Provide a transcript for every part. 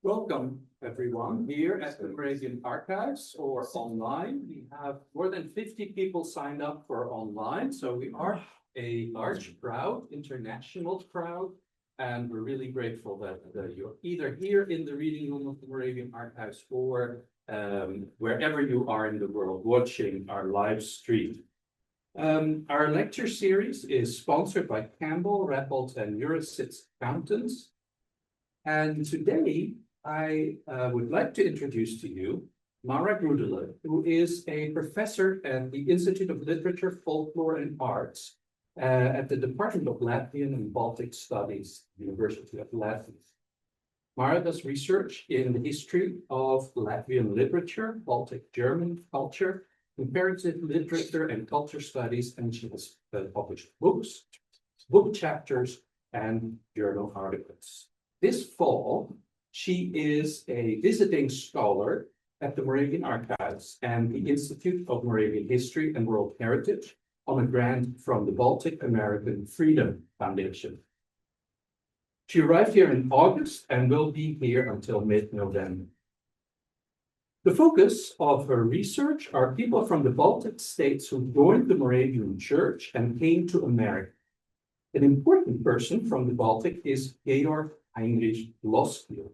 Welcome, everyone, here at the Moravian Archives or online. We have more than 50 people signed up for online, so we are a large crowd, international crowd, and we're really grateful that you're either here in the reading room of the Moravian Archives or wherever you are in the world watching our live stream. Our lecture series is sponsored by Campbell, Rebholz, and Eurosits Accountants. And today, I would like to introduce to you Māra Grudule, who is a professor at the Institute of Literature, Folklore, and Arts at the Department of Latvian and Baltic Studies, University of Latvia. Māra does research in the history of Latvian literature, Baltic German culture, comparative literature and culture studies, and she has published books, book chapters, and journal articles. This fall, she is a visiting scholar at the Moravian Archives and the Institute of Moravian History and World Heritage on a grant from the Baltic American Freedom Foundation. She arrived here in August and will be here until mid-November. The focus of her research are people from the Baltic states who joined the Moravian Church and came to America. An important person from the Baltic is Georg Heinrich Loskiel,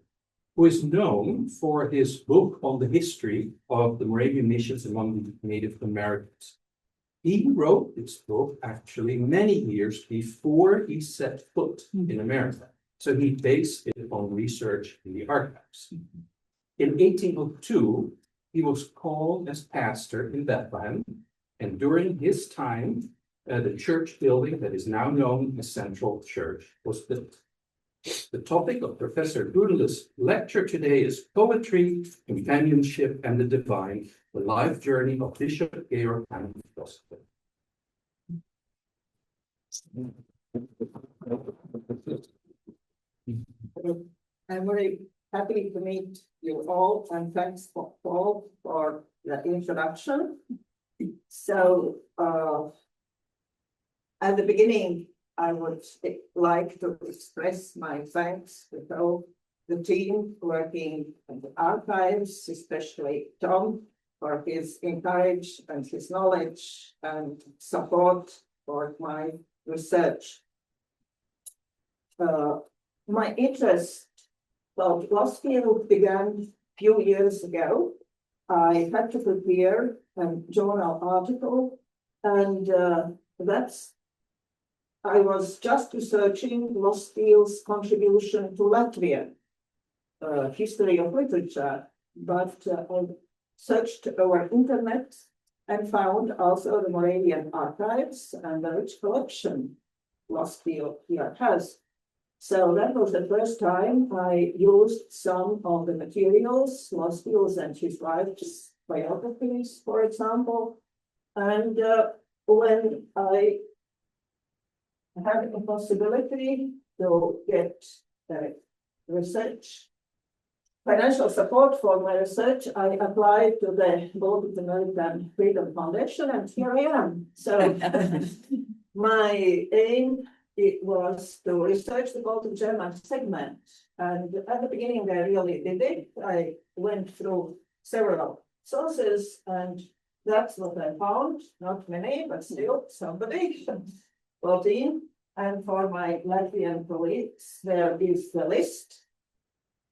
who is known for his book on the history of the Moravian missions among the Native Americans. He wrote this book actually many years before he set foot in America, so he based it on research in the archives. In 1802, he was called as pastor in Bethlehem, and during his time, the church building that is now known as Central Church was built. The topic of Professor Grudule's lecture today is Poetry, Companionship, and the Divine, the life journey of Bishop Georg Heinrich Loskiel. I'm very happy to meet you all, and thanks for Paul for the introduction. So, at the beginning, I would like to express my thanks to all the team working at the archives, especially Tom, for his encouragement and his knowledge and support for my research. My interest about Loskiel began a few years ago. I had to prepare a journal article, and I was just researching Loskiel's contribution to Latvian history of literature, but I searched over internet and found also the Moravian archives and the rich collection Loskiel here has. So that was the first time I used some of the materials, Loskiel's and his wife's biographies, for example. And when I had a possibility to get research, financial support for my research, I applied to the Baltic American Freedom Foundation, and here I am. So my aim was to research the Baltic German segment. And at the beginning, I really did it. I went through several sources, and that's what I found. Not many, but still somebody. 14, and for my Latvian colleagues, there is the list.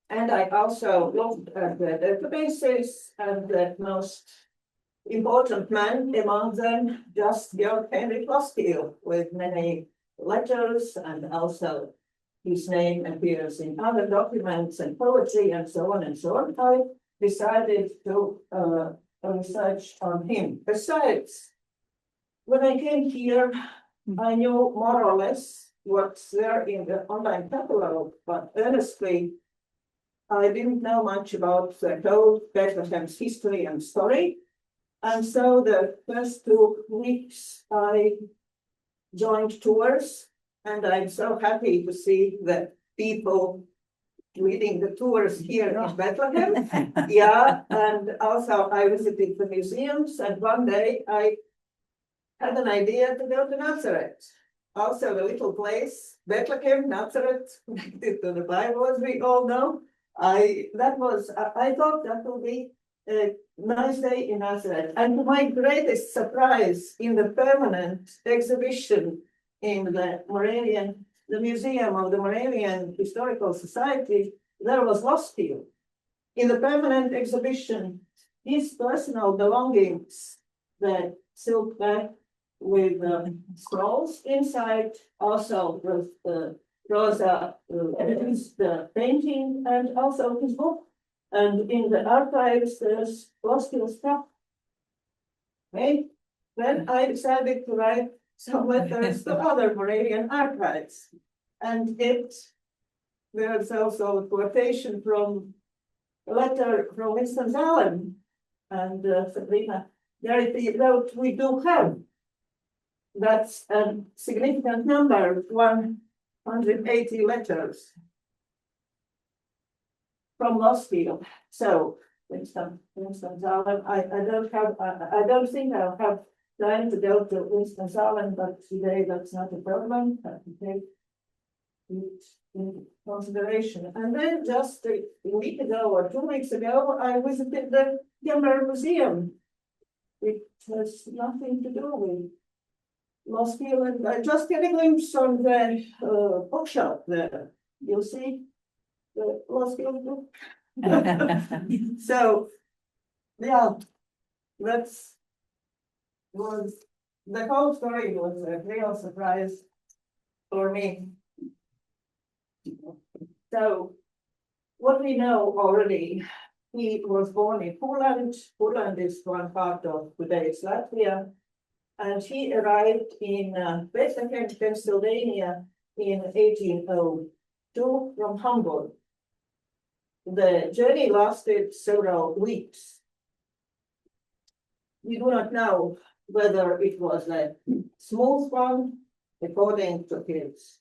And I also looked at the databases, and the most important man among them, just Georg Heinrich Loskiel, with many letters, and also his name appears in other documents and poetry and so on and so on. I decided to research on him. Besides, when I came here, I knew more or less what's there in the online catalog, but honestly, I didn't know much about the whole Bethlehem's history and story. And so the first 2 weeks, I joined tours, and I'm so happy to see the people leading the tours here in Bethlehem. Yeah, and also I visited the museums, and one day I had an idea to go to Nazareth. Also, the little place, Bethlehem, Nazareth, connected to the Bible, as we all know. I thought that would be a nice day in Nazareth. And to my greatest surprise, in the permanent exhibition in the Museum of the Moravian Historical Society, there was Loskiel. In the permanent exhibition, his personal belongings, the silk bag with scrolls inside, also with Rosa, the painting, and also his book. And in the archives, there's Loskiel stuff. Okay, then I decided to write some letters to other Moravian archives, and there's also a quotation from a letter from Winston-Salem and Sabrina Garrity wrote, we do have. That's a significant number, 180 letters from Loskiel. So Winston-Salem, I don't think I'll have time to go to Winston-Salem, but today that's not a problem. I can take it in consideration. And then just a week ago or 2 weeks ago, I visited the German Museum. It has nothing to do with Loskiel, and I just get a glimpse on the bookshelf there. You'll see the Loskiel book. So, yeah, the whole story was a real surprise for me. So, what we know already, he was born in Poland. Poland is one part of today's Latvia. And he arrived in Bethlehem, Pennsylvania in 1802 from Hamburg. The journey lasted several weeks. We do not know whether it was a smooth one, according to his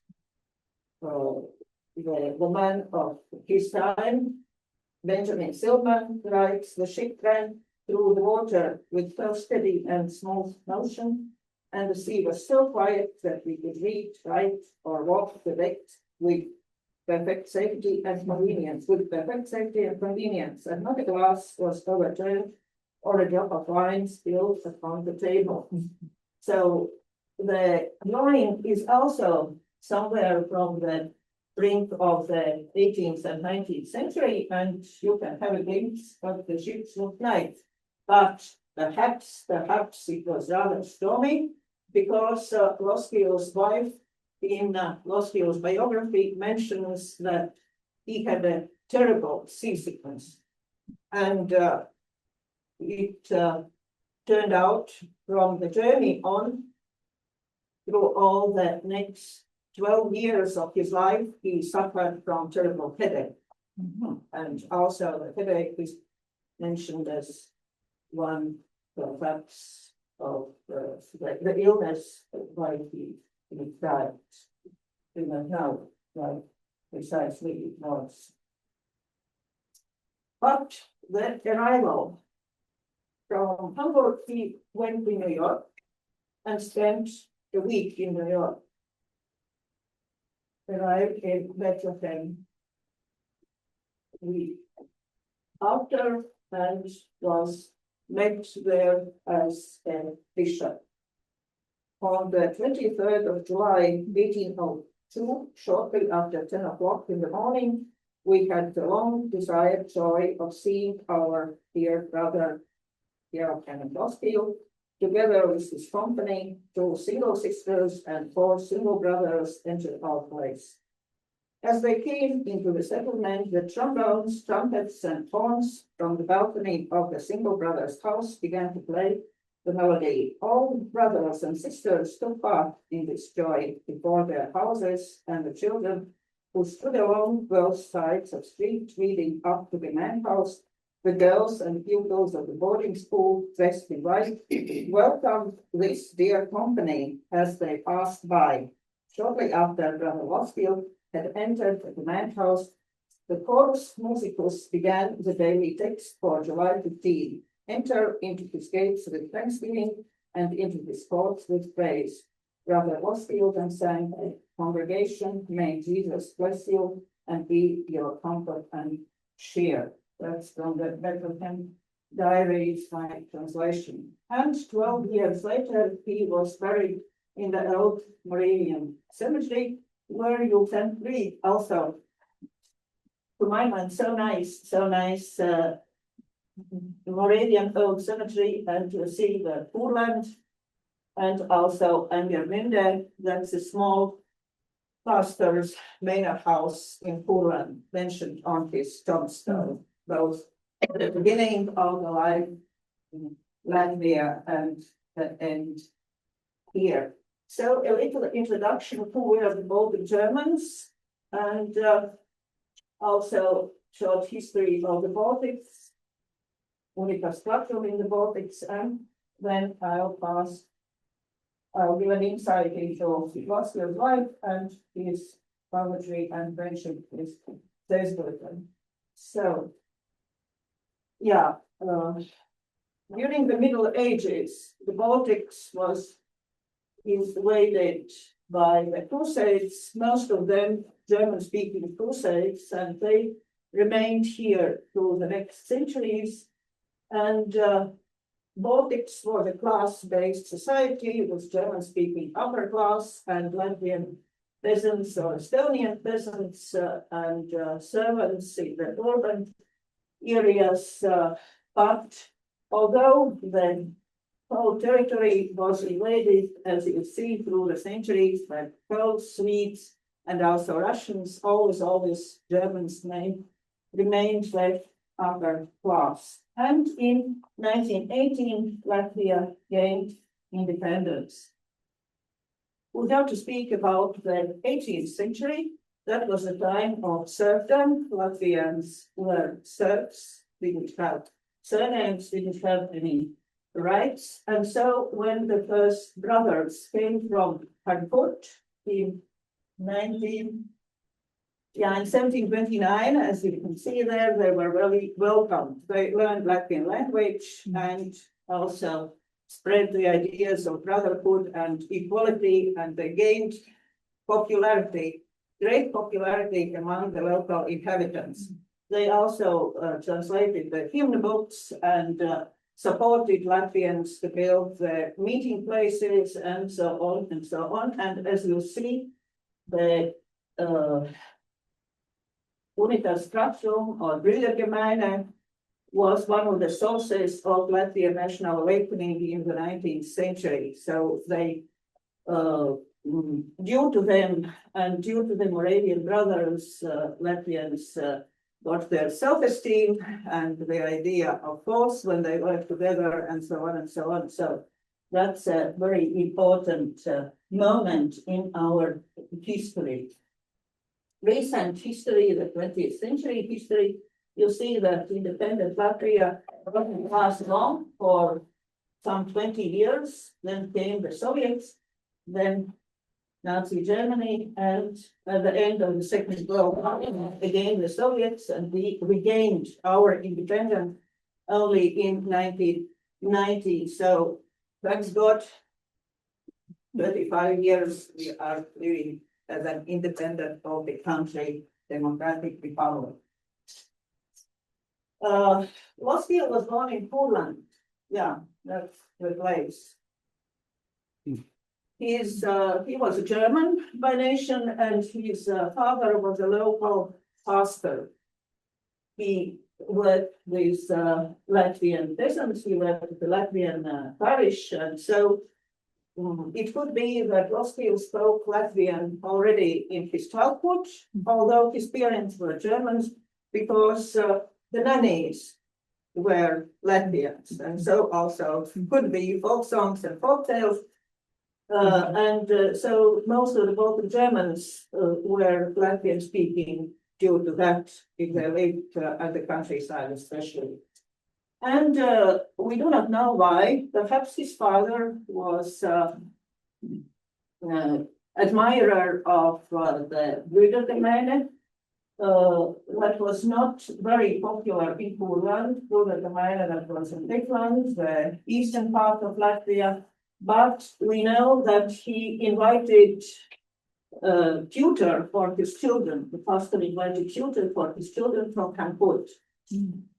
the man of his time, Benjamin Silman, writes, the ship ran through the water with so steady and smooth motion, and the sea was so quiet that we could read, write, or walk the deck with perfect safety and convenience, and not a glass was overturned or a drop of wine spilled upon the table. So the drawing is also somewhere from the brink of the 18th and 19th century, and you can have a glimpse of the ships look like. But perhaps it was rather stormy, because Loskiel's wife in Loskiel's biography mentions that he had a terrible seasickness. And it turned out from the journey on, through all the next 12 years of his life, he suffered from terrible headache. And also the headache is mentioned as one perhaps of the illness why he died. We don't know why precisely it was. But the arrival from Hamburg, he went to New York and spent a week in New York. Arrived in Bethlehem week after, and was met there as a bishop. On the 23rd of July, 1802, shortly after 10 o'clock in the morning, we had the long desired joy of seeing our dear brother, Georg Heinrich Loskiel, together with his company, 2 single sisters and 4 single brothers entered our place. As they came into the settlement, the trombones, trumpets, and horns from the balcony of the single brothers' house began to play the melody. All brothers and sisters took part in this joy before their houses, and the children who stood along both sides of the street leading up to the main house, the girls and pupils of the boarding school dressed in white, welcomed this dear company as they passed by. Shortly after Brother Loskiel had entered the main house, the chorus musicus began the daily text for July 15. Enter into his gates with thanksgiving and into his courts with praise. Brother Loskiel then sang, congregation, may Jesus bless you and be your comfort and Shear. That's from the Bethlehem Diaries, my translation. And 12 years later, he was buried in the old Moravian cemetery, where you can read also, to my mind, so nice, Moravian old cemetery, and you see the Poorland, and also Angermünde, that's a small pastor's manor house in Poorland, mentioned on his tombstone, both at the beginning of the life in Latvia and the end here. So a little introduction of who were the Baltic Germans, and also short history of the Baltics, Unitas Platform in the Baltics, and then I'll give an insight into Loskiel's life and his poetry and friendship with Zeisberger. So, yeah, during the Middle Ages, the Baltics was invaded by the Crusades, most of them German-speaking Crusades, and they remained here through the next centuries. And Baltics was a class-based society with German-speaking upper class and Latvian peasants or Estonian peasants and servants in the urban areas. But although the whole territory was invaded, as you see, through the centuries by Poles, Swedes, and also Russians, always Germans remained left upper class. And in 1918, Latvia gained independence. We have to speak about the 18th century. That was a time of serfdom. Latvians were serfs, didn't have surnames, didn't have any rights. And so when the first brothers came from Frankfurt in 1729, as you can see there, they were very welcomed. They learned Latvian language and also spread the ideas of brotherhood and equality, and they gained popularity, great popularity among the local inhabitants. They also translated the hymn books and supported Latvians to build their meeting places and so on and so on. And as you see, the Unitas Platform or Brüdergemeine was one of the sources of Latvian national awakening in the 19th century. So they, due to them and due to the Moravian brothers, Latvians got their self-esteem and the idea of force when they work together and so on and so on. So that's a very important moment in our history. Recent history, the 20th century history, you see that independent Latvia didn't last long for some 20 years. Then came the Soviets, then Nazi Germany, and at the end of the Second World War, again the Soviets, and we regained our independence only in 1990. So thanks God, 35 years we are living as an independent Baltic country, democratic republic. Loskiel was born in Poland. Yeah, that's the place. He was a German by nation, and his father was a local pastor. He worked with Latvian peasants, he worked with the Latvian parish, and so it could be that Loskiel spoke Latvian already in his childhood, although his parents were Germans, because the nannies were Latvians, and so also could be folk songs and folk tales. So most of the Baltic Germans were Latvian speaking due to that, if they lived at the countryside especially. And we do not know why. Perhaps his father was admirer of the Brüdergemeine. That was not very popular in Poland. Brüdergemeine, that was in Bethlehem, the eastern part of Latvia. But we know that he invited tutor for his children. The pastor invited tutor for his children from Cancun.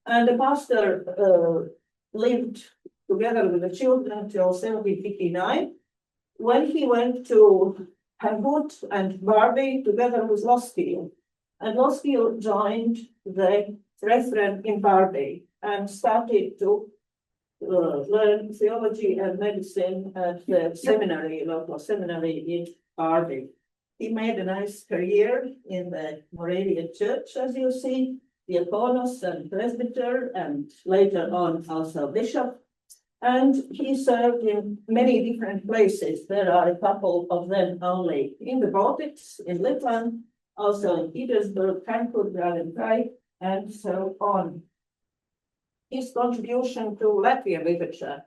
And the pastor lived together with the children until 1759, when he went to Cancun and Barbie together with Loskiel. And Loskiel joined the Brethren in Barbie and started to learn theology and medicine at the seminary, local seminary in Barbie. He made a nice career in the Moravian Church, as you see, diaconus and presbyter, and later on also bishop. And he served in many different places. There are a couple of them only in the Baltics, in Latvian, also in Petersburg, Frankfurt, Braunschweig, and so on. His contribution to Latvian literature.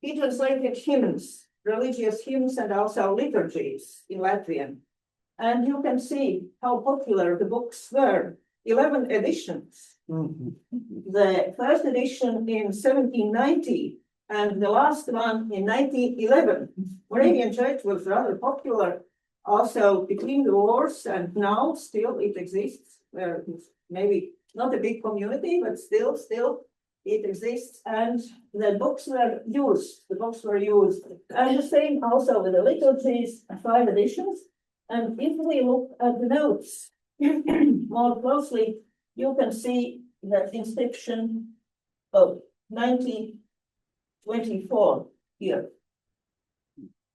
He translated hymns, religious hymns, and also liturgies in Latvian. And you can see how popular the books were. 11 editions. The first edition in 1790 and the last one in 1911. Moravian Church was rather popular also between the wars, and now still it exists. Maybe not a big community, but still it exists, and the books were used. And the same also with the liturgies, 5 editions. And if we look at the notes more closely, you can see the inscription of 1924 here.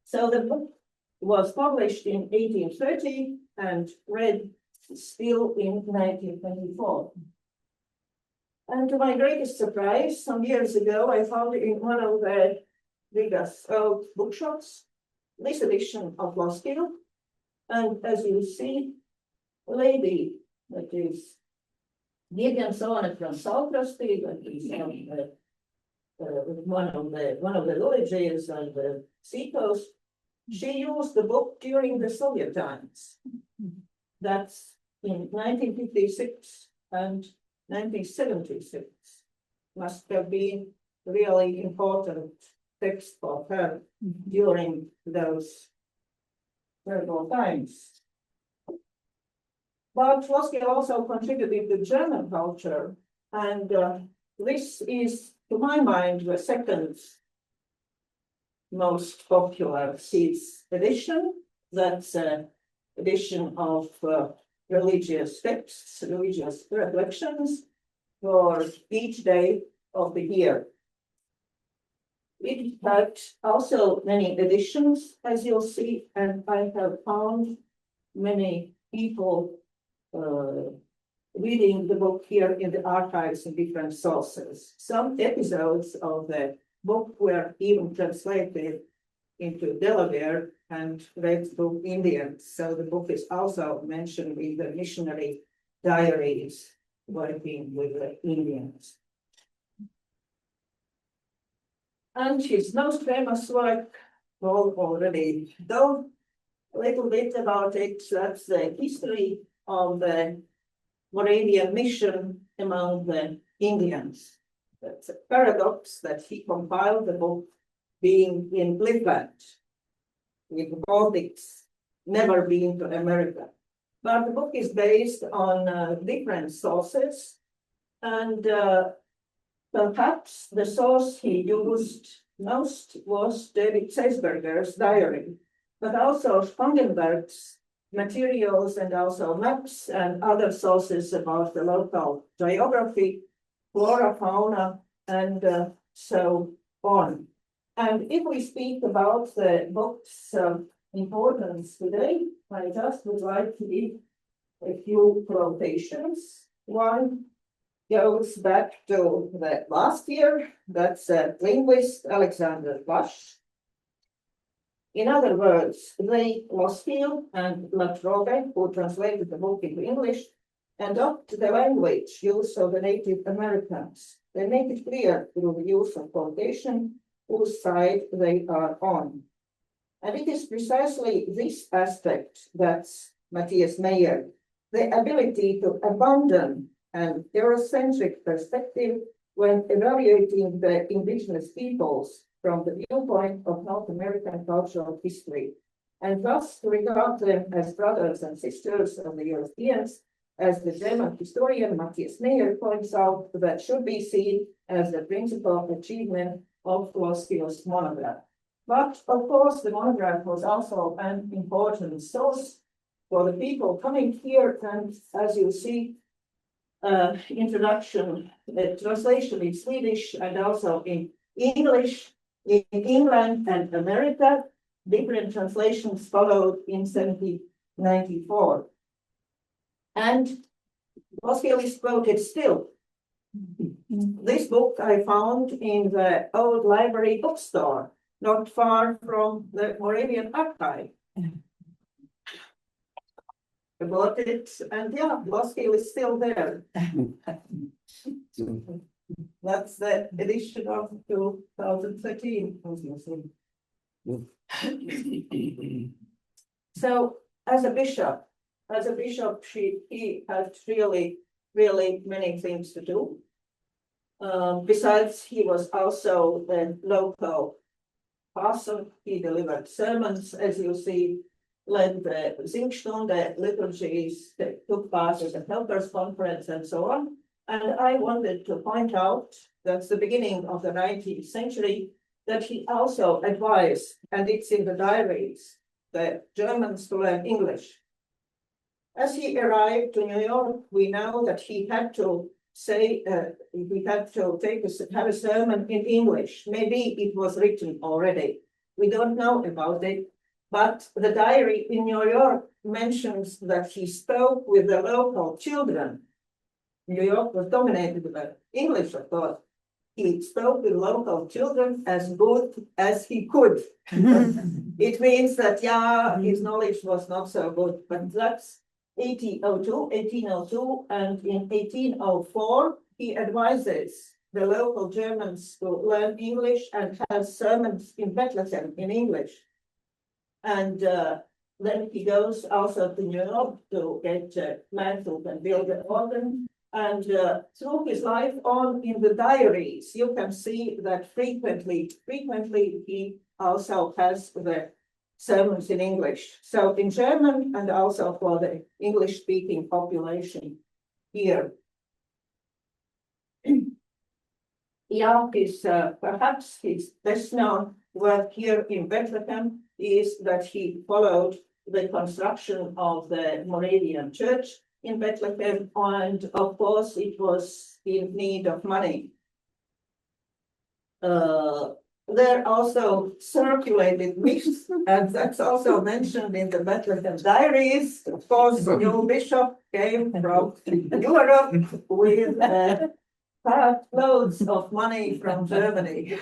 So the book was published in 1830 and read still in 1924. And to my greatest surprise, some years ago, I found in one of the biggest old bookshops this edition of Loskiel. And as you see, a lady that is Gideon Sohn from Saukrasti, that is one of the villages on the seacoast. She used the book during the Soviet times. That's in 1956 and 1976. Must have been really important text for her during those terrible times. But Loskiel also contributed to German culture, and this is, to my mind, the second most popular his edition. That's an edition of religious texts, religious reflections for each day of the year. It had also many editions, as you'll see, and I have found many people reading the book here in the archives in different sources. Some episodes of the book were even translated into Delaware and read to Indians. So the book is also mentioned in the missionary diaries working with the Indians. And his most famous work, well, already told a little bit about it. That's the history of the Moravian mission among the Indians. That's a paradox that he compiled the book being in Latvian, with the Baltics, never been to America. But the book is based on different sources, and perhaps the source he used most was David Zeisberger's diary, but also Spangenberg's materials and also maps and other sources about the local geography, flora, fauna, and so on. And if we speak about the book's importance today, I just would like to give a few quotations. One goes back to the last year. That's linguist Alexander Bash. In other words, they, Loskiel and Latrobe, who translated the book into English, adopt the language use of the Native Americans. They make it clear through the use of quotation whose side they are on. And it is precisely this aspect that's Matthias Meyer, the ability to abandon an Eurocentric perspective when evaluating the indigenous peoples from the viewpoint of North American cultural history. and thus regard them as brothers and sisters of the Europeans, as the German historian Matthias Meyer points out, that should be seen as the principal achievement of Loskiel's monograph. But of course, the monograph was also an important source for the people coming here, and as you see, introduction, translation in Swedish and also in English in England and America. Different translations followed in 1794. And Loskiel is quoted still. This book I found in the old library bookstore, not far from the Moravian archive. I bought it, and yeah, Loskiel is still there. That's the edition of 2013. So, as a bishop, he had really many things to do. Besides, he was also the local pastor. He delivered sermons, as you see, led the Singsstunde liturgies, took part in the Helpers Conference, and so on. And I wanted to point out that's the beginning of the 19th century, that he also advised, and it's in the diaries, the Germans to learn English. As he arrived to New York, we know that he had to say, have a sermon in English. Maybe it was written already. We don't know about it. But the diary in New York mentions that he spoke with the local children. New York was dominated by English, of course. He spoke with local children as good as he could. It means that, yeah, his knowledge was not so good, but that's 1802, and in 1804, he advises the local Germans to learn English and has sermons in Bethlehem in English. And then he goes also to New York to get mantled and build an organ. And through his life on in the diaries, you can see that frequently he also has the sermons in English. So in German and also for the English-speaking population here. Yeah, perhaps his best known work here in Bethlehem is that he followed the construction of the Moravian Church in Bethlehem, and of course it was in need of money. There also circulated myths, and that's also mentioned in the Bethlehem diaries. Of course, the new bishop came from Europe with loads of money from Germany.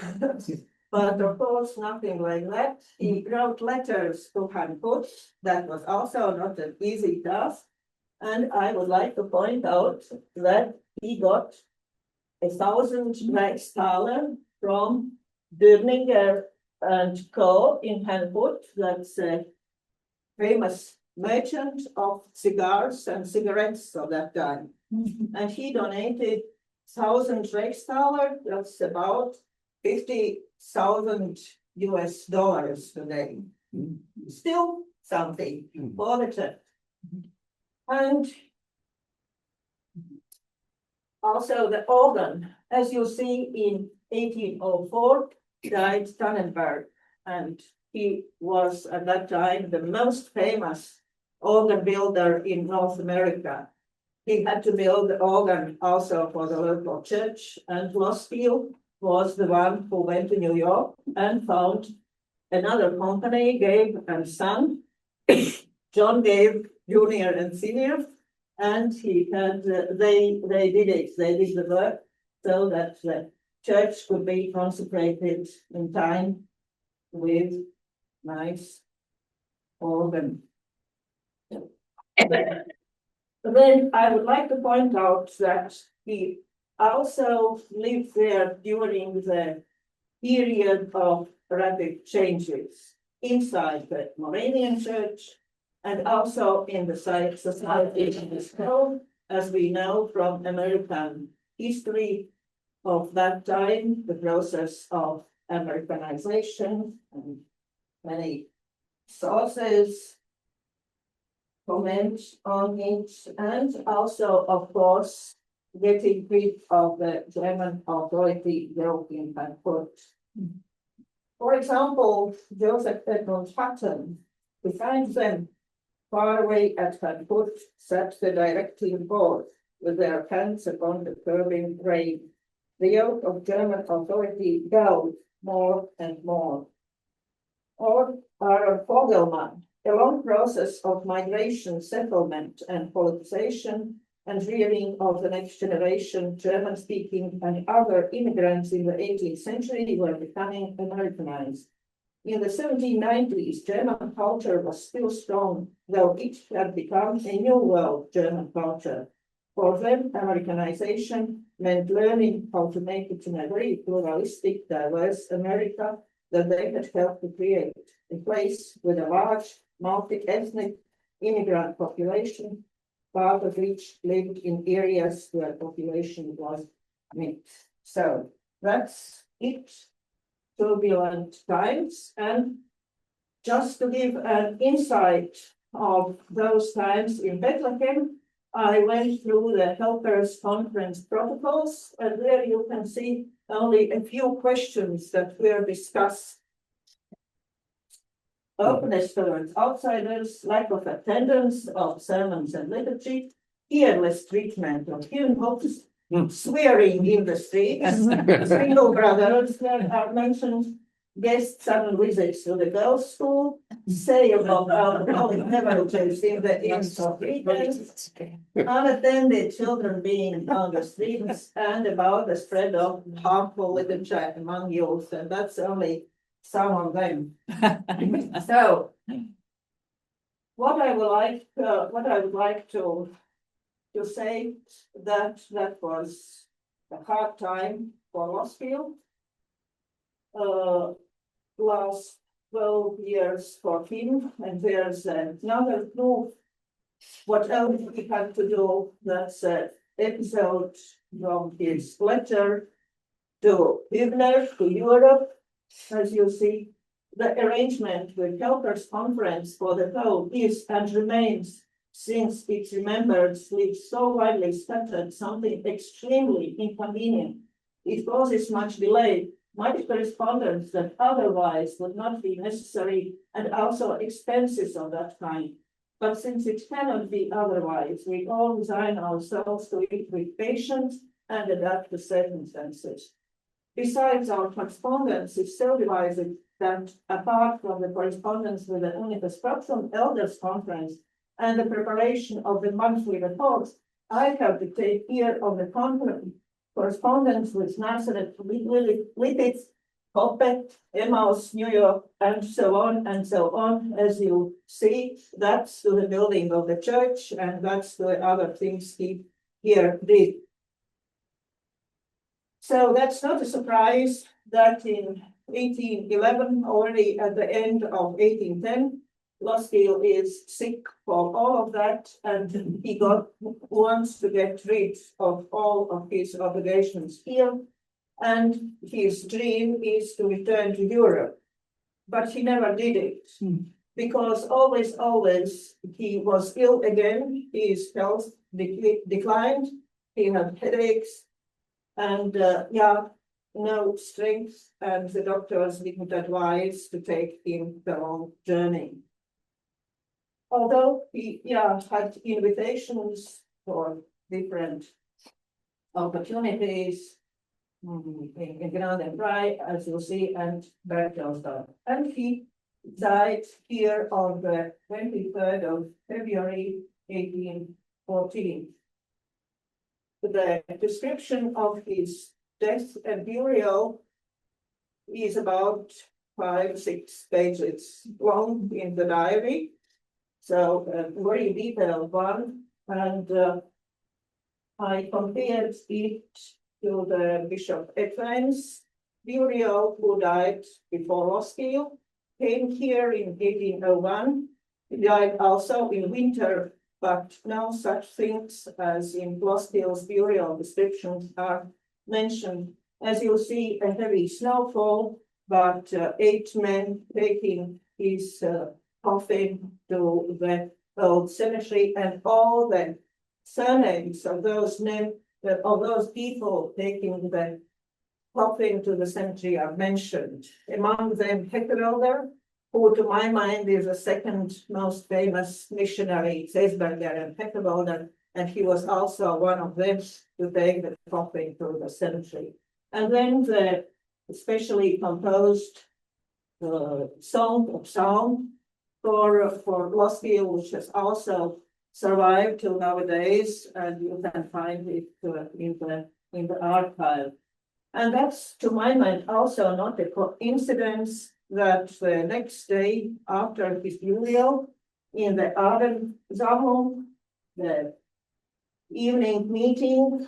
But of course, nothing like that. He wrote letters to Hanput. That was also not an easy task. And I would like to point out that he got 1,000 Reichsthaler from Dürninger and Co. in Hanput. That's a famous merchant of cigars and cigarettes of that time. And he donated 1,000 Reichsthaler. That's about $50,000 today. Still something for the church. And also the organ, as you see in 1804, died Tannenberg, and he was at that time the most famous organ builder in North America. He had to build the organ also for the local church, and Loskiel was the one who went to New York and found another company, Gabe and Son, John Gabe Jr. and Sr., and he had they did it. They did the work so that the church could be consecrated in time with nice organ. Then I would like to point out that he also lived there during the period of rapid changes inside the Moravian Church and also in the society in this world, as we know from American history of that time, the process of Americanization and many sources, comment on it, and also, of course, getting rid of the German authority European had put. For example, Joseph Edmund Hutton, who finds them far away at Frankfurt, sat the directing board with their hands upon the curving rein. The yoke of German authority galled more and more. Or Aaron Fogelman, a long process of migration, settlement, and politicization, and rearing of the next generation, German-speaking and other immigrants in the 18th century were becoming Americanized. In the 1790s, German culture was still strong, though it had become a new world German culture. For them, Americanization meant learning how to make it in a very pluralistic, diverse America that they had helped to create, a place with a large, multi-ethnic immigrant population, part of which lived in areas where population was mixed. So that's it. Turbulent times. And just to give an insight of those times in Bethlehem, I went through the Helpers Conference protocols, and there you can see only a few questions that were discussed. Openness towards outsiders, lack of attendance of sermons and liturgy, fearless treatment of hymns, swearing in the streets, single brothers that are mentioned, guest sudden visits to the girls' school, sale of alcoholic beverages in the inns of weekends, unattended children being on the streets, and about the spread of harmful literature among youth, and that's only some of them. So, what I would like to say that was a hard time for Loskiel. Last 12 years for him, and there's another proof what else we had to do. That's an episode from his letter to Hübner, to Europe. As you see, the arrangement with Helpers Conference for the Pope is and remains, since it's remembered, sleeps so widely scattered, something extremely inconvenient. It causes much delay, much correspondence that otherwise would not be necessary, and also expenses of that kind. But since it cannot be otherwise, we all resign ourselves to it with patience and adapt to circumstances. Besides, our correspondence is so divided that, apart from the correspondence with the Unitas Proxum Elders Conference and the preparation of the monthly reports, I have to take care of the correspondence with Nazareth, Lititz, Coppet, Emmaus, New York, and so on and so on. As you see, that's to the building of the church, and that's to the other things he here did. So that's not a surprise that in 1811, already at the end of 1810, Loskiel is sick for all of that, and he wants to get rid of all of his obligations here, and his dream is to return to Europe. But he never did it, because always he was ill again. His health declined, he had headaches, and no strength, and the doctors didn't advise to take him the long journey. Although he had invitations for different opportunities in Grand and Prix, as you see, and Berchtesgaden. And he died here on the 23rd of February 1814. The description of his death and burial is about 5-6 pages long in the diary. So a very detailed one, and I compared it to the Bishop Ephraim's burial, who died before Loskiel, came here in 1801. He died also in winter, but no such things as in Loskiel's burial descriptions are mentioned. As you see, a heavy snowfall, but 8 men taking his coffin to the old cemetery, and all the surnames of those people taking the coffin to the cemetery are mentioned. Among them, Heckerelder, who to my mind is the second most famous missionary, Zeisberger and Heckerelder, and he was also one of them to take the coffin to the cemetery. And then the specially composed Song of Psalm for Loskiel, which has also survived till nowadays, and you can find it in the archive. And that's, to my mind, also not a coincidence that the next day after his burial in the Abendsammlung, the evening meeting,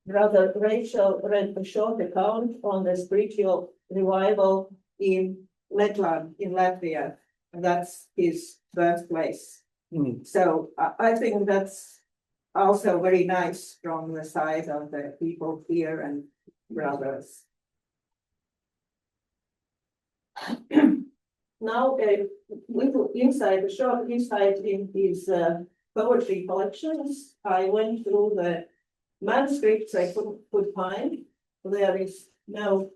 Brother Rachel read a short account on the spiritual revival in Letland, in Latvia. And that's his birthplace. So I think that's also very nice from the side of the people here and brothers. Now a little insight, a short insight in his poetry collections. I went through the manuscripts I could find. There is no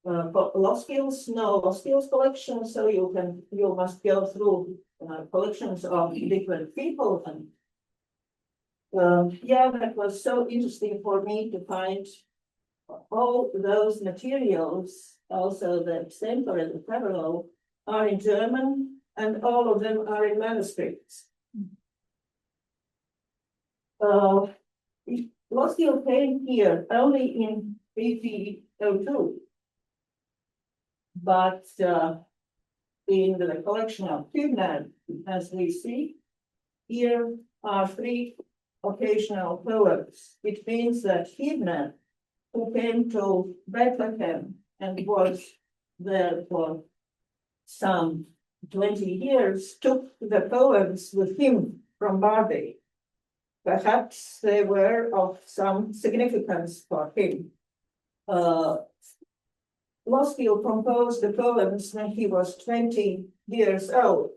Loskiel's collection, so you must go through collections of different people, and yeah, that was so interesting for me to find all those materials. Also, the center and the parallel are in German, and all of them are in manuscripts. Loskiel came here only in 1802. But in the collection of Hübner, as we see, here are 3 occasional poems, which means that Hübner, who came to Bethlehem and was there for some 20 years, took the poems with him from Barbie. Perhaps they were of some significance for him. Loskiel composed the poems when he was 20 years old.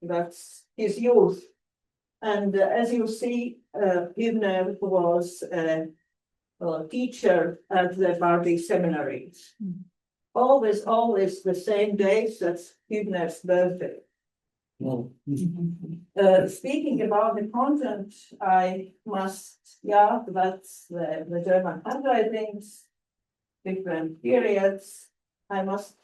That's his youth. And as you see, Hübner was a teacher at the Barbie seminaries. Always the same days, that's Hübner's birthday. Speaking about the content, I must, that's the German handwritings, different periods. I must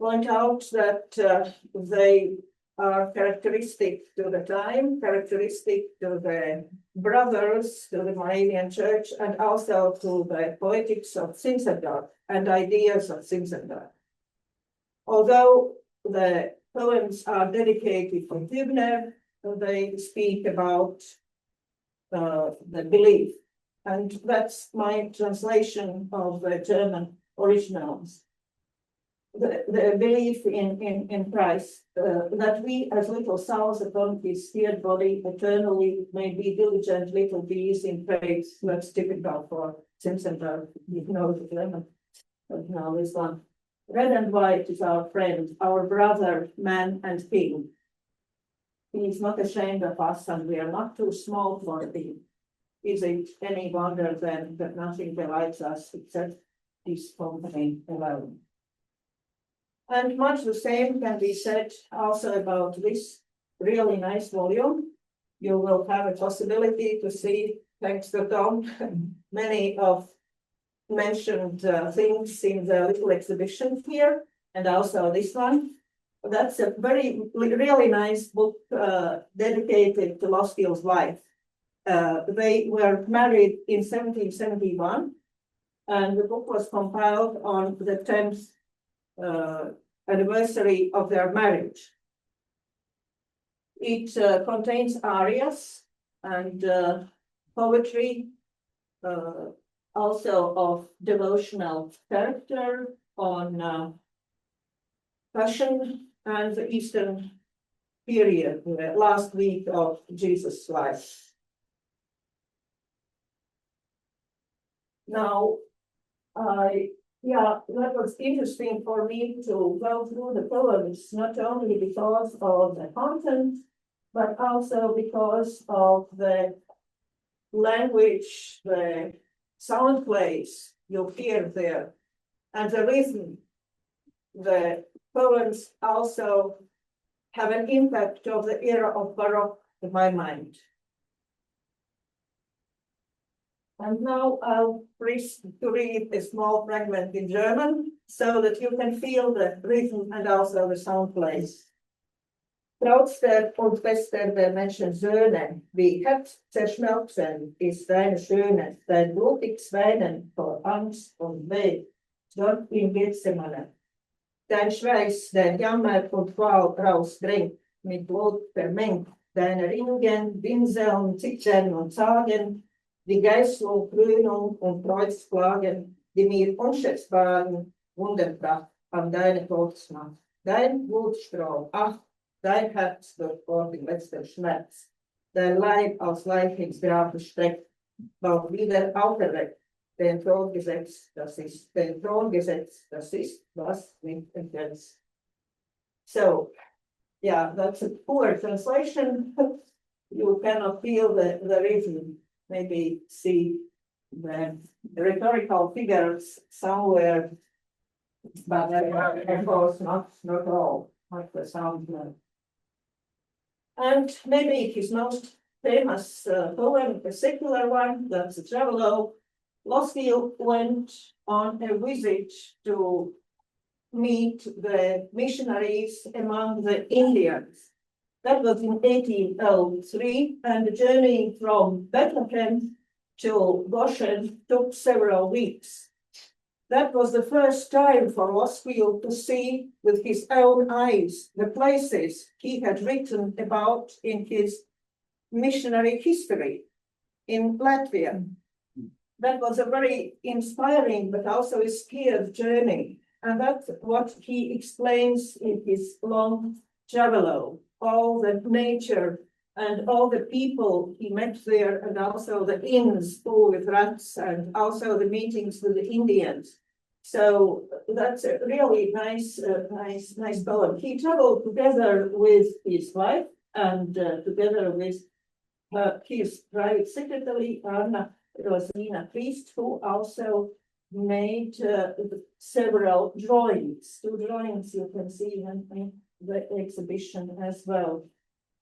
point out that they are characteristic to the time, characteristic to the brothers, to the Moravian Church, and also to the poetics of Zinzendorf and ideas of Zinzendorf. Although the poems are dedicated to Hübner, they speak about the belief. And that's my translation of the German originals. The belief in Christ, that we as little souls upon his steered body eternally may be diligent little bees in praise. That's typical for Zinzendorf, you know the German. But now this one. Red and white is our friend, our brother, man and king. He is not ashamed of us, and we are not too small for him. Is it any wonder then that nothing delights us except his company alone? And much the same can be said also about this really nice volume. You will have a possibility to see, thanks to Tom, many of mentioned things in the little exhibition here, and also this one. That's a really nice book dedicated to Loskiel's life. They were married in 1771, and the book was compiled on the 10th anniversary of their marriage. It contains arias and poetry, also of devotional character on Passion and the Eastern period, the last week of Jesus' life. Now, I Yeah, that was interesting for me to go through the poems, not only because of the content, but also because of the language, the sound plays you hear there, and the rhythm. The poems also have an impact of the era of Baroque in my mind. And now I'll read a small fragment in German so that you can feel the rhythm and also the sound plays. Trautster und Schwester der Menschen Söhne, wie Herz zerschmelzen ist deine Schöne, dein blutiges Weinen vor Angst und Weh, dort im Gethsemane. Dein Schweiß, dein Jammer und Qual rausdringt, mit Blut vermengt, deine Ringen, Winseln, Zittern und Zagen, die Geißel, Krönung und Kreuzklagen, die mir unschätzbaren Wunderkraft an deine Todesmacht. Dein Blutstrahl, ach, dein Herz durchbohrt den letzten Schmerz, dein Leib aus Leib ins Grab gestreckt, bald wieder auferweckt, den Thron gesetzt, das ist, was mich entgrenzt. So, yeah, that's a poor translation. You cannot feel the rhythm. Maybe see the rhetorical figures somewhere, but of course not all, like the sound. And maybe his most famous poem, a secular one, that's a travelogue. Loskiel went on a visit to meet the missionaries among the Indians. That was in 1803, and the journey from Bethlehem to Goshen took several weeks. That was the first time for Loskiel to see with his own eyes the places he had written about in his missionary history in Latvia. That was a very inspiring but also a scared journey. And that's what he explains in his long travelogue. All the nature and all the people he met there, and also the inns full with rats, and also the meetings with the Indians. So that's a really nice poem. He traveled together with his wife and together with his private secretary, Anna Rosina Priest, who also made several drawings. 2 drawings you can see in the exhibition as well.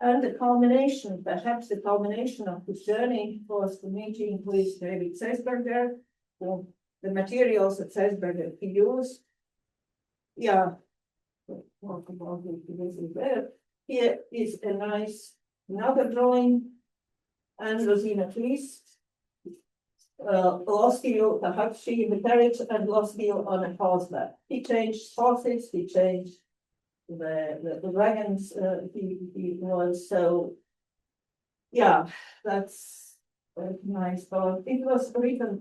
And the culmination, perhaps the culmination of his journey, was the meeting with David Zeisberger, the materials that Zeisberger used. Yeah, here is a nice another drawing, and Rosina Priest. Loskiel, perhaps she in the carriage, and Loskiel on a horseback. He changed horses, he changed the wagons, he was so, yeah, that's a nice poem. It was written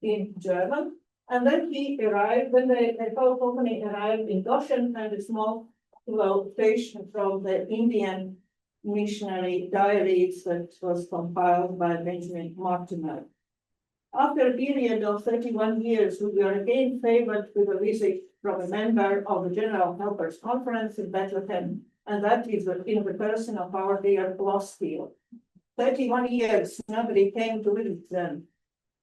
in German, and then he arrived, when the whole company arrived in Goshen, and a small quotation from the Indian missionary diaries that was compiled by Benjamin Mortimer. After a period of 31 years, we were again favored with a visit from a member of the General Helpers Conference in Bethlehem, and that is in the person of our dear Loskiel. 31 years, nobody came to visit them.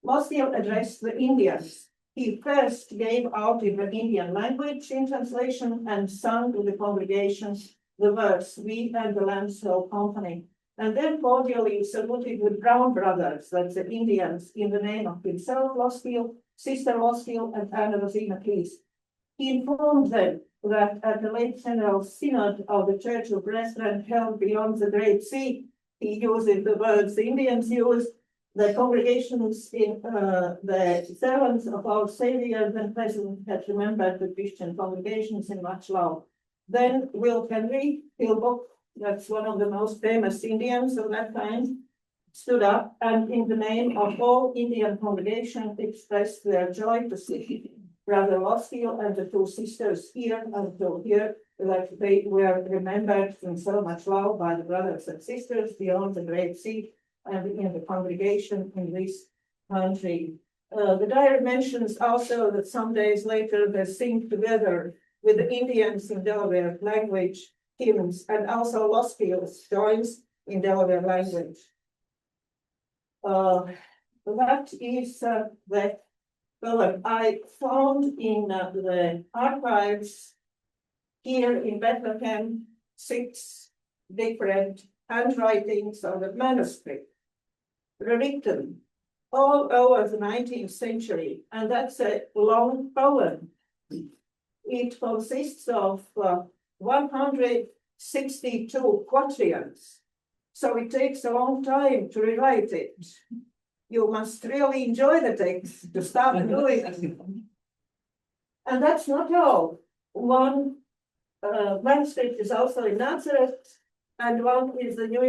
Loskiel addressed the Indians. He first gave out in the Indian language in translation and sung to the congregations the verse, "We and the Lamb's Whole Company," and then cordially saluted with brown brothers, that's the Indians, in the name of himself, Loskiel, Sister Loskiel, and Anna Rosina Priest. He informed them that at the late General Synod of the Church of Brethren held beyond the Great Sea, he uses the words the Indians use, the congregations in the servants of our Savior then present had remembered the Christian congregations in much love. Then Will Henry Philbrook, that's one of the most famous Indians of that time, stood up and in the name of all Indian congregations expressed their joy to see Brother Loskiel and the 2 sisters here until here, that they were remembered in so much love by the brothers and sisters beyond the Great Sea and in the congregation in this country The diary mentions also that some days later they sing together with the Indians in Delaware language hymns, and also Loskiel joins in Delaware language. That is the poem I found in the archives here in Bethlehem 6 different handwritings of the manuscript written all over the 19th century, and that's a long poem. It consists of 162 quatrains, so it takes a long time to rewrite it. You must really enjoy the text to start doing it. And that's not all. One manuscript is also in Nazareth, and one is in the New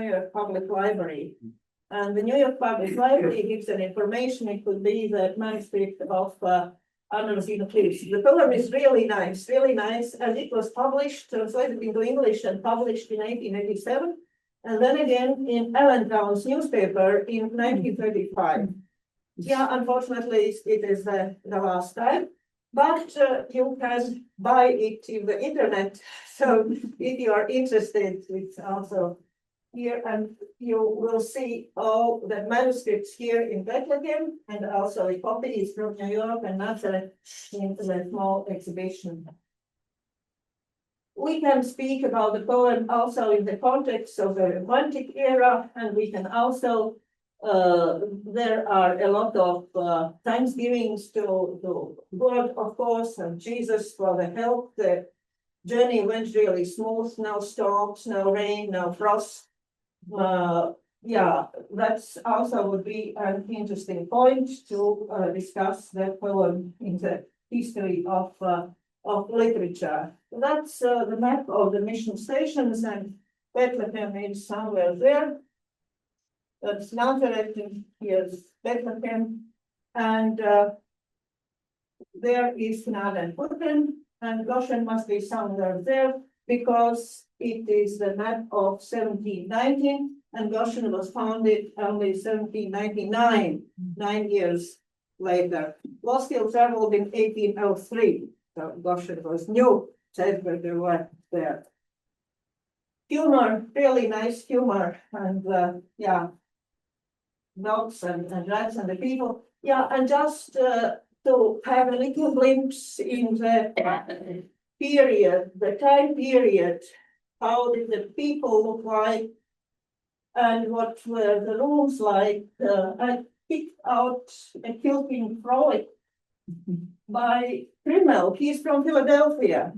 York Public Library. And the New York Public Library gives an information. It could be the manuscript of Anna Rosina Cliffs. The poem is really nice, and it was published, translated into English and published in 1887, and then again in Allentown's newspaper in 1935. Yeah, unfortunately, it is the last time, but you can buy it in the internet. So if you are interested, it's also here, and you will see all the manuscripts here in Bethlehem, and also the copies from New York and Nazareth in the small exhibition. We can speak about the poem also in the context of the Romantic era, and we can also, there are a lot of thanksgivings to God, of course, and Jesus for the help. The journey went really smooth, no storms, no rain, no frost. Yeah, that's also would be an interesting point to discuss the poem in the history of literature. That's the map of the mission stations, and Bethlehem is somewhere there. That's Nazareth, and here's Bethlehem, and there is Gnad and Putten, and Goshen must be somewhere there, because it is the map of 1719, and Goshen was founded only 1799, 9 years later. Loskiel traveled in 1803, so Goshen was new. Zeisberger were there. Humor, really nice humor, and yeah, dogs and rats and the people. Yeah, and just to have a little glimpse in the period, the time period, how did the people look like, and what were the rooms like. I picked out a quilting frolic by Trimmel. He's from Philadelphia.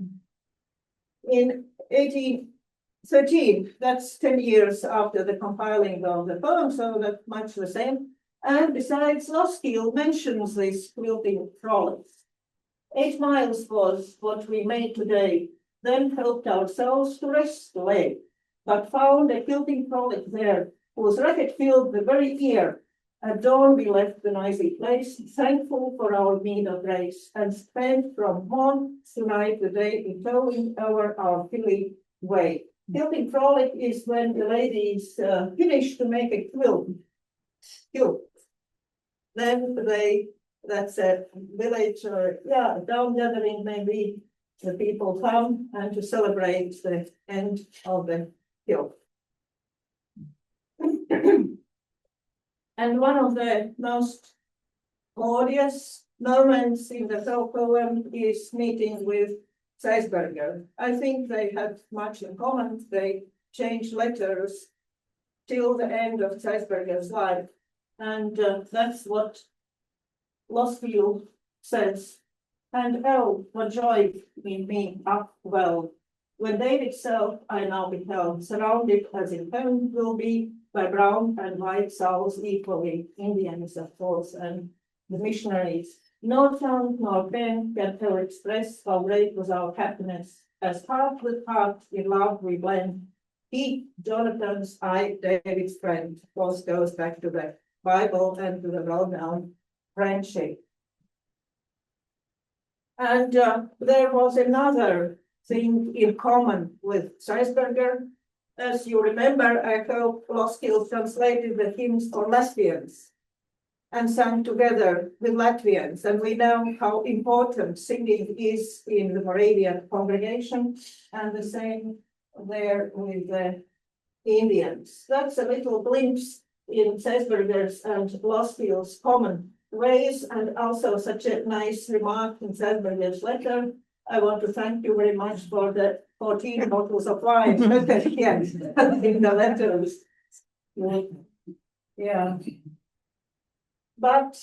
In 1813, that's 10 years after the compiling of the poem, so that's much the same. And besides, Loskiel mentions these quilting frolics. 8 miles was what we made today, then helped ourselves to rest away, but found a quilting frolic there, whose racket filled the very ear. At dawn we left the noisy place, thankful for our meed of grace, and spent from morn to night the day in towing over our hilly way. Quilting frolic is when the ladies finish to make a quilt. Then that's a village or down gathering, maybe the people come and to celebrate the end of the quilt. And one of the most glorious moments in the whole poem is meeting with Zeisberger. I think they had much in common. They changed letters till the end of Zeisberger's life. And that's what Loskiel says. And oh, what joy in me up well. When David self I now beheld, surrounded as in heaven will be by brown and white souls equally, Indians of course, and the missionaries. No tongue nor pen can ever express how great was our happiness, as heart with heart in love we blend. He, Jonathan's, I, David's friend. Of course, goes back to the Bible and to the well-known friendship. And there was another thing in common with Zeisberger. As you remember, I hope Loskiel translated the hymns for Latvians. and sang together with Latvians. And we know how important singing is in the Moravian congregation, and the same there with the Indians. That's a little glimpse in Zeisberger's and Loskiel's common ways, and also such a nice remark in Zeisberger's letter. I want to thank you very much for the 14 bottles of wine yes, in the letters. Yeah. But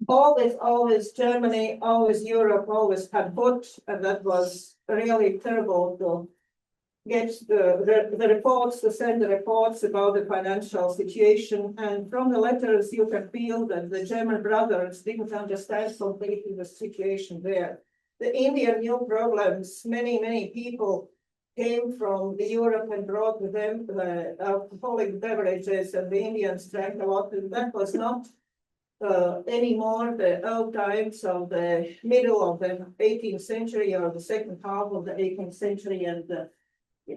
always Germany, always Europe, always had put, and that was really terrible to get the reports, to send the reports about the financial situation. And from the letters, you can feel that the German brothers didn't understand completely the situation there. The Indian knew problems. Many people came from Europe and brought with them the alcoholic beverages, and the Indians drank a lot. And that was not anymore the old times of the middle of the 18th century or the second half of the 18th century, and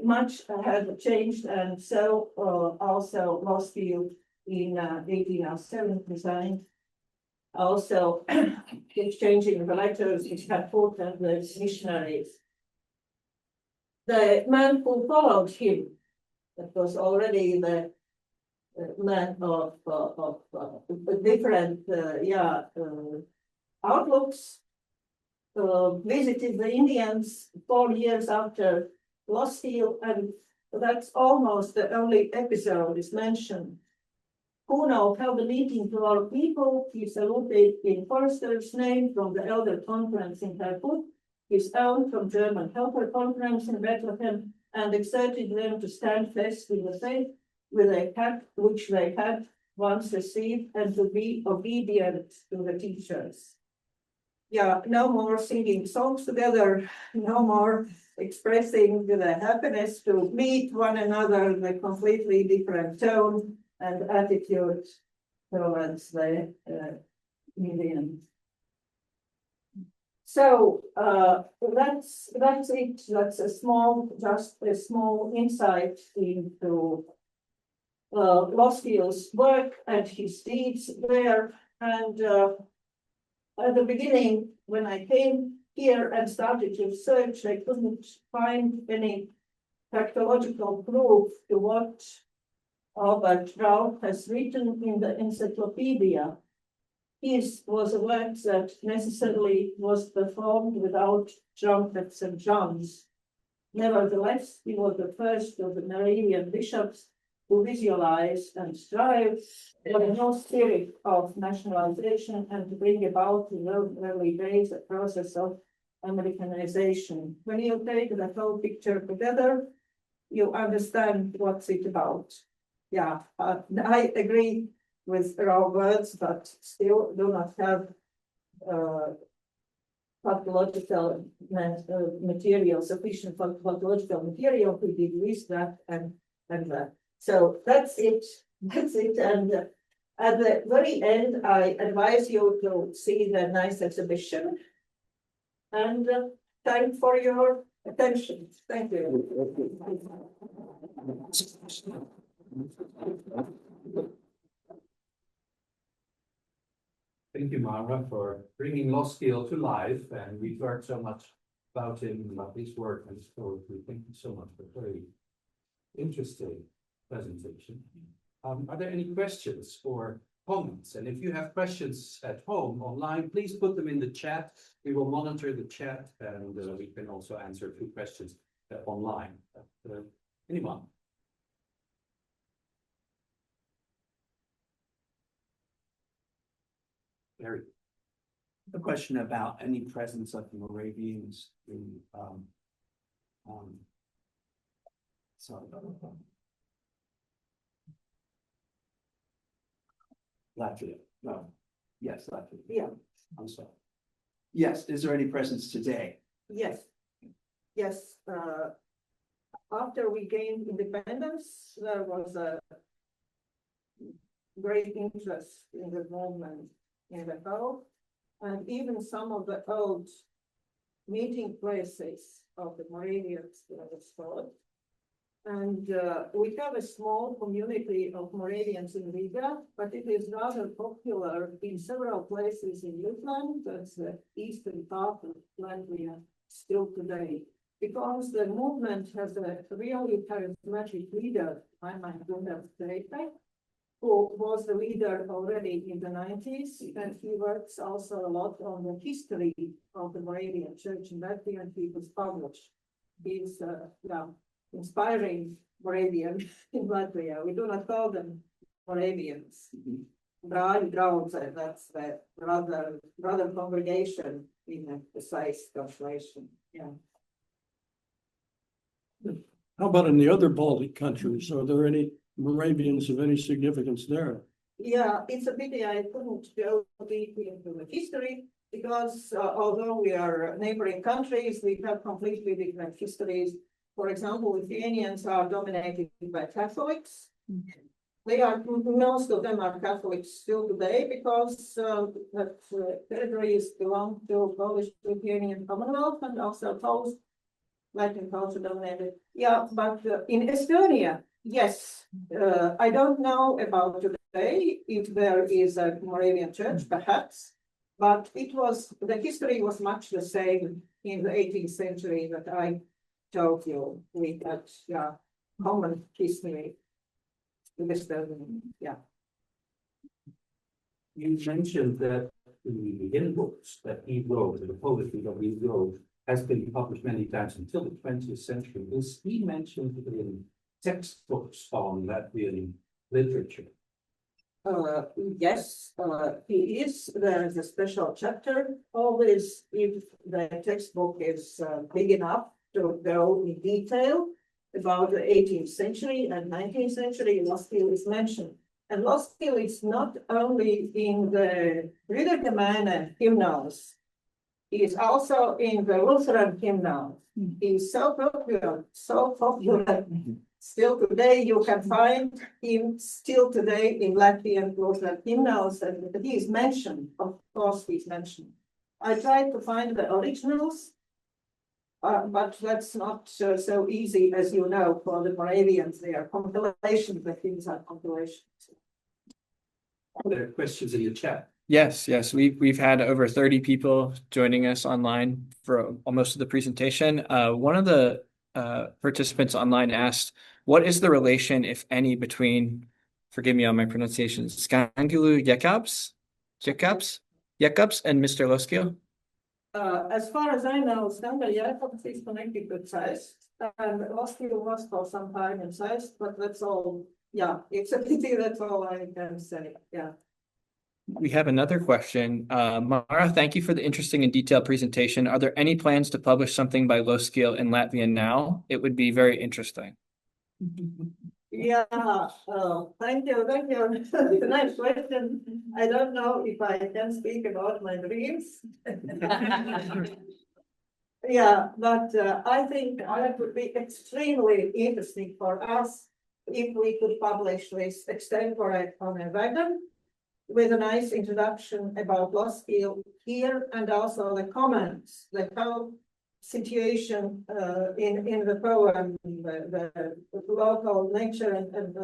much had changed. And so also Loskiel in 1807 resigned. Also exchanging the letters which had put and the missionaries. The man who followed him, that was already the man of different outlooks, visited the Indians 4 years after Loskiel, and that's almost the only episode is mentioned. Who knows how the meeting to our people, he saluted in Forster's name from the Elder Conference in Harput, his own from German Helper Conference in Bethlehem, and exhorted them to stand fast in the faith with a cut which they had once received, and to be obedient to the teachers. Yeah, no more singing songs together, no more expressing the happiness to meet one another in a completely different tone and attitude towards the Indians. So that's it. That's just a small insight into Loskiel's work and his deeds there. And at the beginning, when I came here and started to search, I couldn't find any factological proof to what Albert Rau has written in the encyclopedia. His was a work that necessarily was performed without trumpets and drums. Nevertheless, he was the first of the Moravian bishops who visualize and strive for a new spirit of nationalization and to bring about in those early days a process of Americanization. When you take the whole picture together, you understand what's it about. Yeah, I agree with raw words, but still do not have pathological material, sufficient pathological material to deduce that and that. So that's it. And at the very end, I advise you to see the nice exhibition. And thanks for your attention. Thank you. Thank you, Māra, for bringing Loskiel to life, and we've learned so much about him, about his work and his poetry. Thank you so much for a very interesting presentation. Are there any questions or comments? And if you have questions at home online, please put them in the chat. We will monitor the chat, and we can also answer a few questions online. Anyone? Larry. A question about any presence of the Moravians in Latvia. No. Yes, Latvia. Yeah. I'm sorry. Yes. Is there any presence today? Yes. Yes. After we gained independence, there was a great interest in the movement in the whole, and even some of the old meeting places of the Moravians were restored. And we have a small community of Moravians in Riga, but it is rather popular in several places in Jutland, that's the eastern part of Latvia, still today. Because the movement has a really charismatic leader, Māra Grudule, who was the leader already in the 90s, and he works also a lot on the history of the Moravian Church in Latvia, and he was published. He's inspiring Moravian in Latvia. We do not call them Moravians. Brāļu draudzē, that's the brother congregation in a precise translation. Yeah. How about in the other Baltic countries? Are there any Moravians of any significance there? Yeah, it's a pity I couldn't go deeply into the history because although we are neighboring countries, we have completely different histories. For example, Lithuanians are dominated by Catholics. Most of them are Catholics still today because that territories belong to Polish-Lithuanian Commonwealth and also Poles, Latin culture dominated. Yeah, but in Estonia, yes, I don't know about today if there is a Moravian church, perhaps, but the history was much the same in the 18th century that I told you. We had common history with Estonia. Yeah. You mentioned that the hymn books that he wrote, the poetry that he wrote, has been published many times until the 20th century. Is he mentioned in textbooks on Latvian literature? Yes, he is. There is a special chapter. Always, if the textbook is big enough to go in detail about the 18th century and 19th century, Loskiel is mentioned. And Loskiel is not only in the Brüder hymnals, he is also in the Lutheran hymnals. He is so popular. Still today, you can find him still today in Latvian Lutheran hymnals, and he is mentioned. Of course, he's mentioned. I tried to find the originals, but that's not so easy, as you know, for the Moravians. They are compilations, the things are compilations. There are questions in the chat. Yes, we've had over 30 people joining us online for almost of the presentation. One of the participants online asked, what is the relation, if any, between, forgive me on my pronunciation, Skangulu Jekabs and Mr. Loskiel? As far as I know, Skangulu Jekabs is connected with Zeist, and Loskiel was for some time in Zeist, but that's all. Yeah, it's a pity, that's all I can say. Yeah. We have another question. Māra, thank you for the interesting and detailed presentation. Are there any plans to publish something by Loskiel in Latvian now? It would be very interesting. Yeah, thank you. It's a nice question. I don't know if I can speak about my dreams. Yeah, but I think that would be extremely interesting for us if we could publish this extempore on a wagon with a nice introduction about Loskiel here, and also the comments, the whole situation in the poem, the local nature and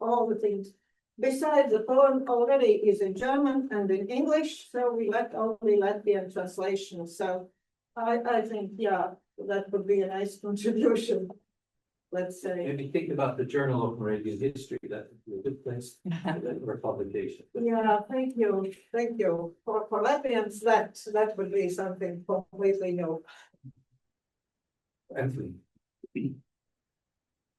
all the things. Besides, the poem already is in German and in English, so we left only Latvian translation. So I think, yeah, that would be a nice contribution. Let's say. Maybe think about the Journal of Moravian History. That would be a good place for publication. Yeah, thank you. Thank you. For Latvians, that would be something completely new. Anthony.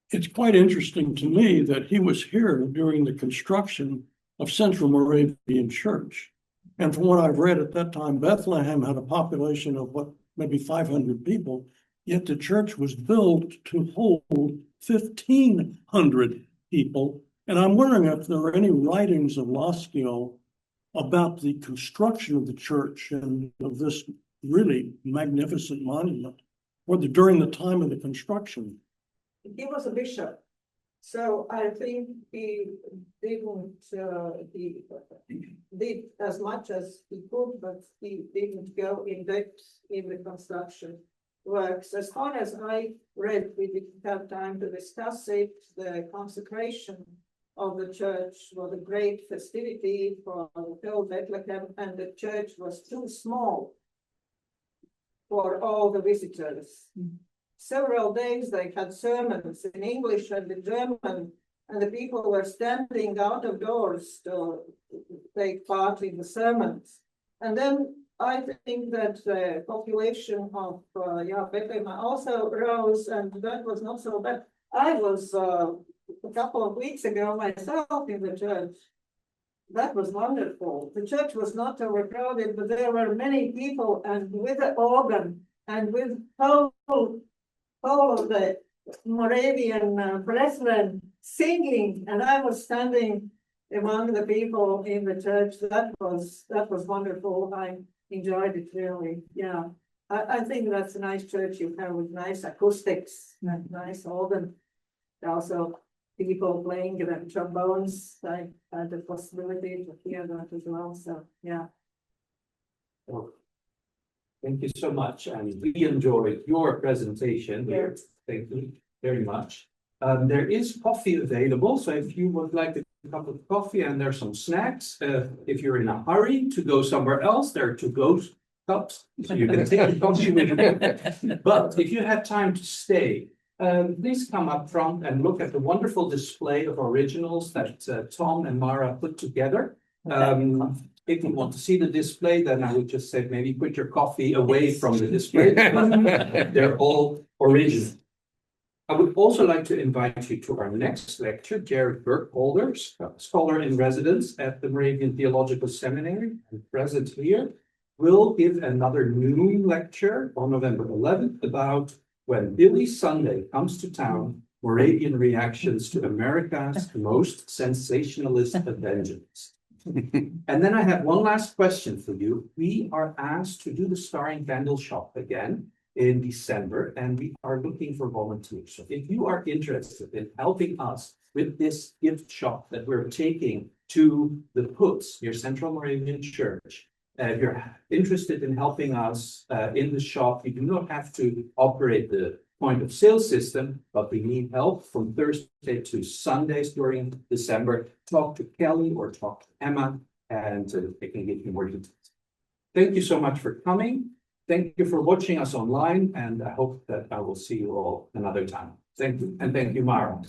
It's quite interesting to me that he was here during the construction of Central Moravian Church. And from what I've read at that time, Bethlehem had a population of maybe 500 people. Yet the church was built to hold 1,500 people. And I'm wondering if there are any writings of Loskiel about the construction of the church and of this really magnificent monument, or during the time of the construction. He was a bishop, so I think he didn't, he did as much as he could, but he didn't go in depth in the construction. works. As far as I read, we didn't have time to discuss it. The consecration of the church was a great festivity for the whole Bethlehem, and the church was too small for all the visitors. Several days they had sermons in English and in German, and the people were standing out of doors to take part in the sermons. And then I think that the population of Bethlehem also rose, and that was not so bad. I was a couple of weeks ago myself in the church. That was wonderful. The church was not overcrowded, but there were many people, and with the organ and with whole of the Moravian brethren singing, and I was standing among the people in the church. That was wonderful. I enjoyed it really. Yeah, I think that's a nice church you have with nice acoustics and nice organ. Also, people playing the trombones. I had the possibility to hear that as well. So yeah. Well, thank you so much, and we enjoyed your presentation here. Thank you very much. There is coffee available, so if you would like a cup of coffee, and there's some snacks. If you're in a hurry to go somewhere else, there are to-go cups, so you can take the coffee with you. But if you have time to stay, please come up front and look at the wonderful display of originals that Tom and Māra put together. If you want to see the display, then I would just say maybe put your coffee away from the display. They're all original. I would also like to invite you to our next lecture. Georg Heinrich, scholar in residence at the Moravian Theological Seminary and present here, will give another noon lecture on November 11th about when Billy Sunday comes to town, Moravian reactions to America's most sensationalist evangelists. And then I have one last question for you. We are asked to do the Starring Candle Shop again in December, and we are looking for volunteers. So if you are interested in helping us with this gift shop that we're taking to the Puts, your Central Moravian Church, if you're interested in helping us in the shop, you do not have to operate the point of sale system, but we need help from Thursday to Sundays during December. Talk to Kelly or talk to Emma, and they can give you more details. Thank you so much for coming. Thank you for watching us online, and I hope that I will see you all another time. Thank you, and thank you, Māra.